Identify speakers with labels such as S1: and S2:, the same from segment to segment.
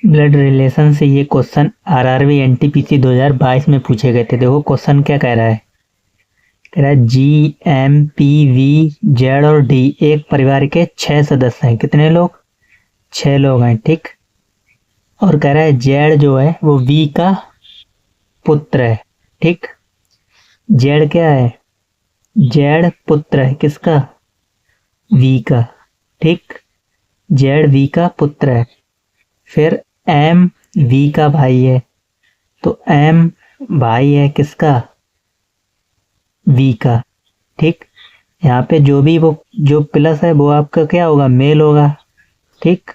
S1: Blood relation से ये question RRB NTPC 2022 में पूछे गए थे। देखो क्वेश्चन क्या कह रहा है। कह रहा है जी, एम, पी, वी, जेड और डी एक परिवार के 6 सदस्य हैं। कितने लोग? 6 लोग हैं, ठीक। और कह रहा है जेड जो है वो वी का पुत्र है, ठीक। जेड क्या है? जेड पुत्र है किसका? वी का, ठीक। जेड वी का पुत्र है। फिर एम वी का भाई है, तो एम भाई है किसका? वी का, ठीक। यहाँ पे जो भी वो जो प्लस है वो आपका क्या होगा? मेल होगा, ठीक।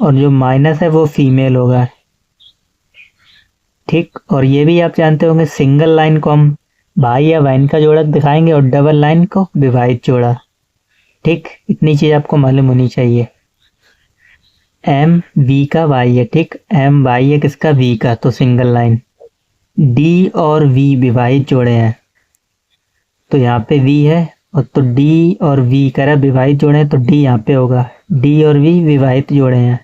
S1: और जो माइनस है वो फीमेल होगा, ठीक। और ये भी आप जानते होंगे सिंगल लाइन को हम भाई या बहन का जोड़ा दिखाएंगे और डबल लाइन को विवाहित जोड़ा, ठीक। इतनी चीज आपको मालूम होनी चाहिए। एम वी का भाई है, ठीक। एम भाई है किसका? वी का, तो सिंगल लाइन। डी और वी विवाहित जोड़े हैं, तो यहाँ पे वी है और तो डी और वी करा विवाहित जोड़े हैं, तो डी यहाँ पे होगा। डी और वी विवाहित जोड़े हैं,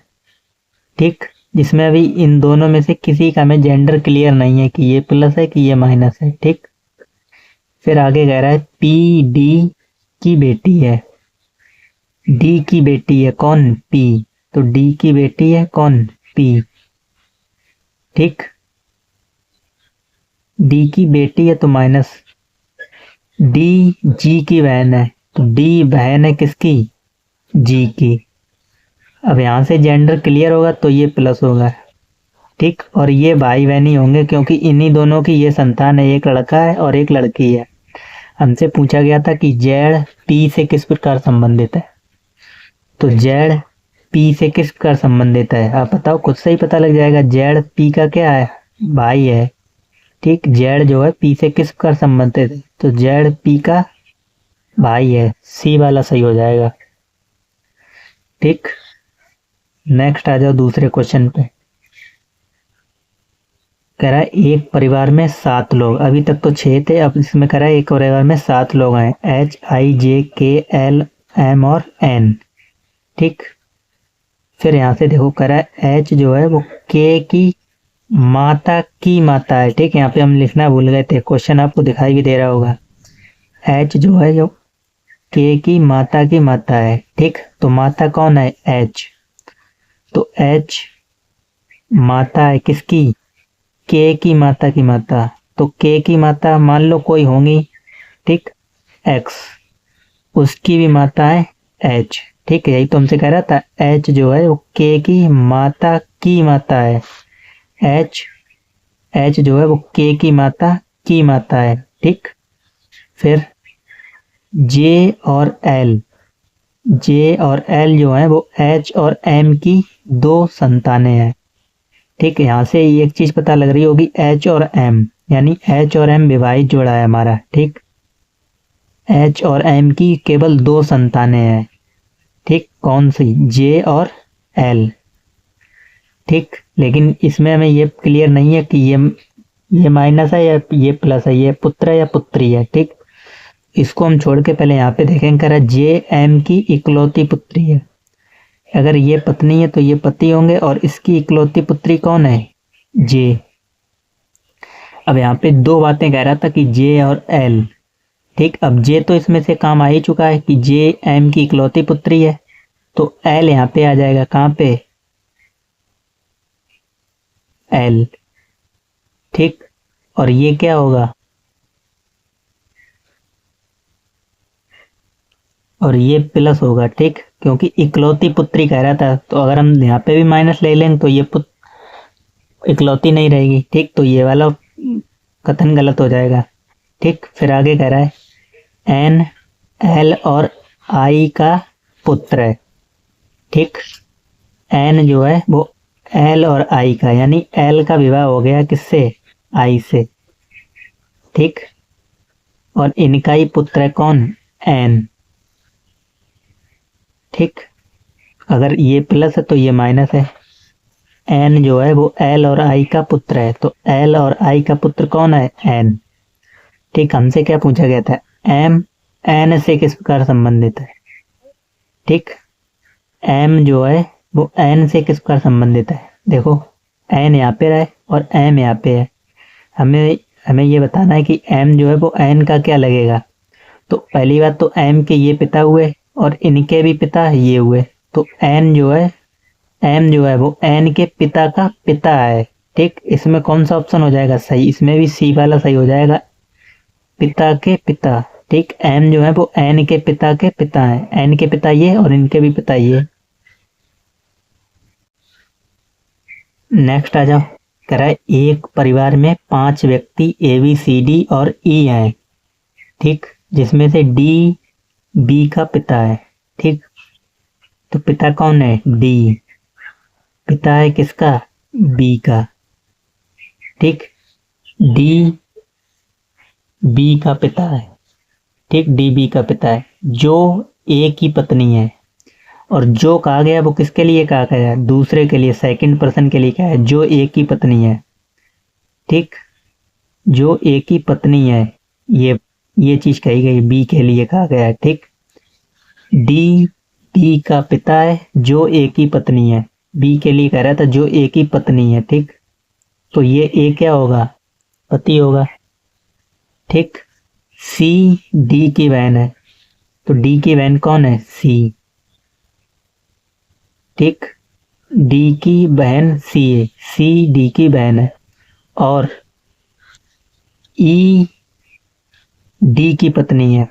S1: ठीक। जिसमें अभी इन दोनों में से किसी का में जेंडर क्लियर नहीं है कि ये प्लस है कि ये माइनस है, ठीक। फिर आगे कह रहा है पी डी की बेटी है। डी की बेटी है कौन? पी। तो डी की बेटी है कौन? पी, ठीक। डी की बेटी है तो माइनस। डी जी की बहन है, तो डी बहन है किसकी? जी की। अब यहां से जेंडर क्लियर होगा तो ये प्लस होगा, ठीक। और ये भाई बहन ही होंगे क्योंकि इन्हीं दोनों की ये संतान है, एक लड़का है और एक लड़की है। हमसे पूछा गया था कि जेड पी से किस प्रकार संबंधित है, तो जेड पी से किस प्रकार संबंधित है आप बताओ, खुद से ही पता लग जाएगा। जेड पी का क्या है? भाई है, ठीक। जेड जो है पी से किस प्रकार संबंधित है, तो जेड पी का भाई है। सी वाला सही हो जाएगा, ठीक। नेक्स्ट आ जाओ दूसरे क्वेश्चन पे। कह रहा है एक परिवार में 7 लोग, अभी तक तो 6 थे, अब इसमें कह रहा है एक परिवार में 7 लोग हैं। एच आई जे के एल एम और एन, ठीक। फिर यहां से देखो कह रहा है एच जो है वो के की माता की माता है, ठीक। यहाँ पे हम लिखना भूल गए थे, क्वेश्चन आपको दिखाई भी दे रहा होगा। एच जो है जो के की माता है, ठीक। तो माता कौन है? एच। तो एच माता है किसकी? के की माता। तो के की माता मान लो कोई होंगी, ठीक। एक्स, उसकी भी माता है एच, ठीक है। यही तो हमसे कह रहा था, एच जो है वो के की माता है। एच जो है वो के की माता है, ठीक। फिर जे और एल जो है वो एच और एम की 2 संतानें हैं, ठीक। यहां से एक चीज पता लग रही होगी, एच और एम, यानी एच और एम विवाहित जोड़ा है हमारा, ठीक। एच और एम की केवल 2 संतानें हैं, ठीक। कौन सी? जे और एल, ठीक। लेकिन इसमें हमें ये क्लियर नहीं है कि ये माइनस है या ये प्लस है, ये पुत्र है या पुत्री है, ठीक। इसको हम छोड़ के पहले यहाँ पे देखेंगे। कह रहा है जे एम की इकलौती पुत्री है। अगर ये पत्नी है तो ये पति होंगे, और इसकी इकलौती पुत्री कौन है? जे। अब यहाँ पे 2 बातें कह रहा था कि जे और एल, ठीक। अब जे तो इसमें से काम आ ही चुका है कि जे एम की इकलौती पुत्री है, तो एल यहाँ पे आ जाएगा। कहाँ पे? एल, ठीक। और ये क्या होगा? और ये प्लस होगा, ठीक। क्योंकि इकलौती पुत्री कह रहा था, तो अगर हम यहाँ पे भी माइनस ले लेंगे तो ये इकलौती नहीं रहेगी, ठीक। तो ये वाला कथन गलत हो जाएगा, ठीक। फिर आगे कह रहा है एन एल और आई का पुत्र है, ठीक। एन जो है वो एल और आई का, यानी एल का विवाह हो गया किससे? आई से, ठीक। और इनका ही पुत्र है कौन? एन, ठीक। अगर ये प्लस है तो ये माइनस है। एन जो है वो एल और आई का पुत्र है, तो एल और आई का पुत्र कौन है? एन, ठीक। हमसे क्या पूछा गया था? एम एन से किस प्रकार संबंधित है, ठीक। एम जो है वो एन से किस प्रकार संबंधित है? देखो एन यहाँ पे है और एम यहाँ पे है, हमें ये बताना है कि एम जो है वो एन का क्या लगेगा। तो पहली बात तो एम के ये पिता हुए और इनके भी पिता ये हुए, तो एन जो है एम जो है वो एन के पिता का पिता है। ठीक, इसमें कौन सा ऑप्शन हो जाएगा सही, इसमें भी सी वाला सही हो जाएगा, पिता के पिता। ठीक, एम जो है वो एन के पिता के पिता है, एन के पिता ये और इनके भी पिता ये। नेक्स्ट आ जाओ, कह रहा है एक परिवार में 5 व्यक्ति ए बी सी डी और ई हैं। ठीक, जिसमें से डी बी का पिता है। ठीक, तो पिता कौन है, डी, पिता है किसका, बी का। ठीक, डी बी का पिता है। ठीक, डी बी का पिता है, जो ए की पत्नी है। और जो कहा गया वो किसके लिए कहा गया है, दूसरे के लिए, सेकंड पर्सन के लिए कहा है, जो ए की पत्नी है। ठीक, जो ए की पत्नी है, ये चीज कही गई, बी के लिए कहा गया है। ठीक, डी बी का पिता है, जो ए की पत्नी है, बी के लिए कह रहा था जो ए की पत्नी है। ठीक, तो ये ए क्या होगा, पति होगा। ठीक, सी डी की बहन है, तो डी की बहन कौन है, सी। ठीक, डी की बहन सी है, सी डी की बहन है। और ई डी की पत्नी है।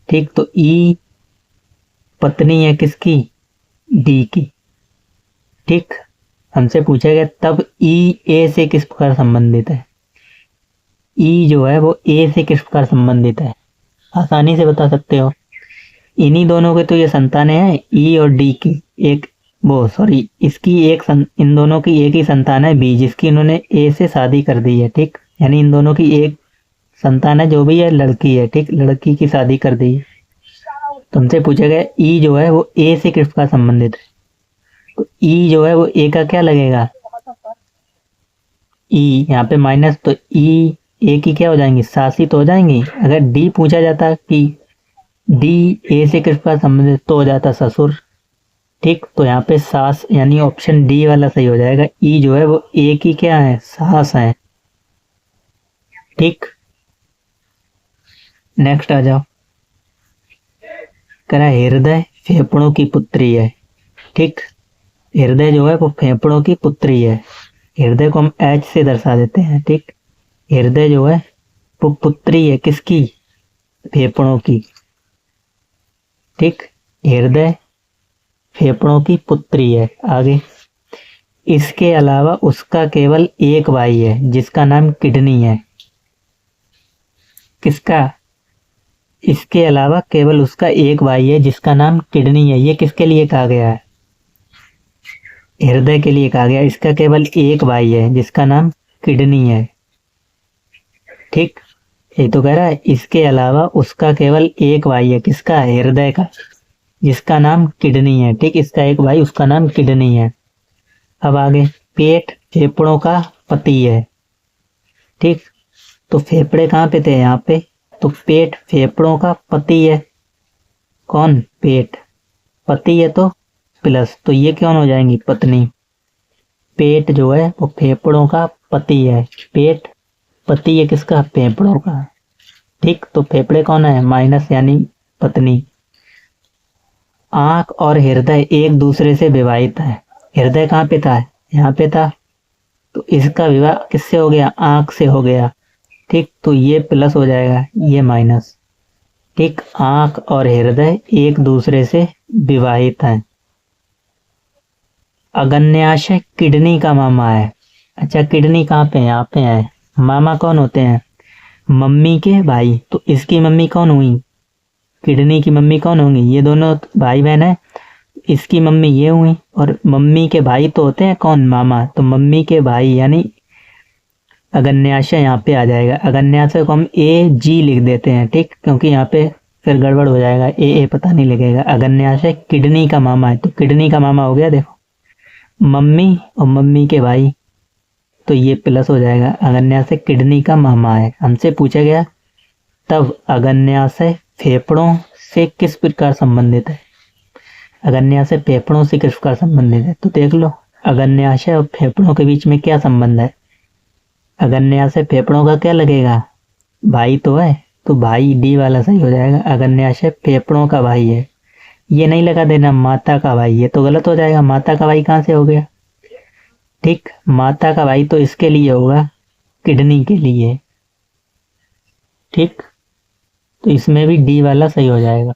S1: ठीक, तो ई पत्नी है किसकी, डी की। ठीक, हमसे पूछा गया तब ई ए से किस प्रकार संबंधित है, ई जो है वो ए से किस प्रकार संबंधित है, आसानी से बता सकते हो। इन्हीं दोनों के तो ये संतानें हैं, ई और डी की, इन दोनों की एक ही संतान है बी, जिसकी इन्होंने ए से शादी कर दी है। ठीक, यानी इन दोनों की एक संतान है, जो भी है लड़की है। ठीक, लड़की की शादी कर दी है। तुमसे पूछा गया ई जो है वो ए से किस प्रकार संबंधित है, तो ई जो है वो ए का क्या लगेगा, ई, यहाँ पे माइनस, तो ई ए की क्या हो जाएंगी, सासी तो हो जाएंगी। अगर डी पूछा जाता कि डी ए से किस प्रकार संबंधित, तो हो जाता ससुर। ठीक, तो यहाँ पे सास, यानी ऑप्शन डी वाला सही हो जाएगा। ई जो है वो ए की क्या है, सास है। ठीक, नेक्स्ट आ जाओ, कह रहा है हृदय फेफड़ों की पुत्री है। ठीक, हृदय जो है वो फेफड़ों की पुत्री है, हृदय को हम एच से दर्शा देते हैं। ठीक, हृदय जो है वो पुत्री है किसकी, फेफड़ों की। ठीक, हृदय फेफड़ों की पुत्री है। आगे, इसके अलावा उसका केवल एक भाई है जिसका नाम किडनी है। किसका, इसके अलावा केवल उसका एक भाई है जिसका नाम किडनी है। ये किसके लिए कहा गया है, हृदय के लिए कहा गया। इसका केवल एक भाई है जिसका नाम किडनी है। ठीक, ये तो कह रहा है इसके अलावा उसका केवल एक भाई है, किसका, हृदय का, जिसका नाम किडनी है। ठीक, इसका एक भाई, उसका नाम किडनी है। अब आगे, पेट फेफड़ों का पति है। ठीक, तो फेफड़े कहाँ पे थे, यहाँ पे, तो पेट फेफड़ों का पति है। कौन, पेट, पति है तो प्लस, तो ये कौन हो जाएंगी, पत्नी। पेट जो है वो फेफड़ों का पति है, पेट पति है किसका, फेफड़ों का। ठीक, तो फेफड़े कौन है, माइनस, यानी पत्नी। आंख और हृदय एक दूसरे से विवाहित है। हृदय कहाँ पे था, यहाँ पे था, तो इसका विवाह किससे हो गया, आंख से हो गया। ठीक, तो ये प्लस हो जाएगा, ये माइनस। ठीक, आंख और हृदय एक दूसरे से विवाहित हैं। अगन्याशय किडनी का मामा है। अच्छा, किडनी कहाँ पे, यहाँ पे है। मामा कौन होते हैं, मम्मी के भाई, तो इसकी मम्मी कौन हुई, किडनी की मम्मी कौन होंगी, ये दोनों भाई बहन है, इसकी मम्मी ये हुई। और मम्मी के भाई तो होते हैं कौन, मामा, तो मम्मी के भाई, यानी अगन्याशय यहाँ पे आ जाएगा। अगन्याशय को हम ए जी लिख देते हैं। ठीक, क्योंकि यहाँ पे फिर गड़बड़ हो जाएगा, ए पता नहीं लगेगा। अगन्याशय किडनी का मामा है, तो किडनी का मामा हो गया, देखो मम्मी और मम्मी के भाई, तो ये प्लस हो जाएगा। अगन्याशय किडनी का मामा है। हमसे पूछा गया तब अगन्याशय फेफड़ों से किस प्रकार संबंधित है, अगन्याशय फेफड़ों से किस प्रकार संबंधित है, तो देख लो, अग्न्याशय और फेफड़ों के बीच में क्या संबंध है? अग्न्याशय फेफड़ों का क्या लगेगा? भाई तो है, तो भाई डी वाला सही हो जाएगा। अग्न्याशय फेफड़ों का भाई है। ये नहीं लगा देना माता का भाई, ये तो गलत हो जाएगा। माता का भाई कहाँ से हो गया? ठीक, माता का भाई तो इसके लिए होगा, किडनी के लिए। ठीक, तो इसमें भी डी वाला सही हो जाएगा।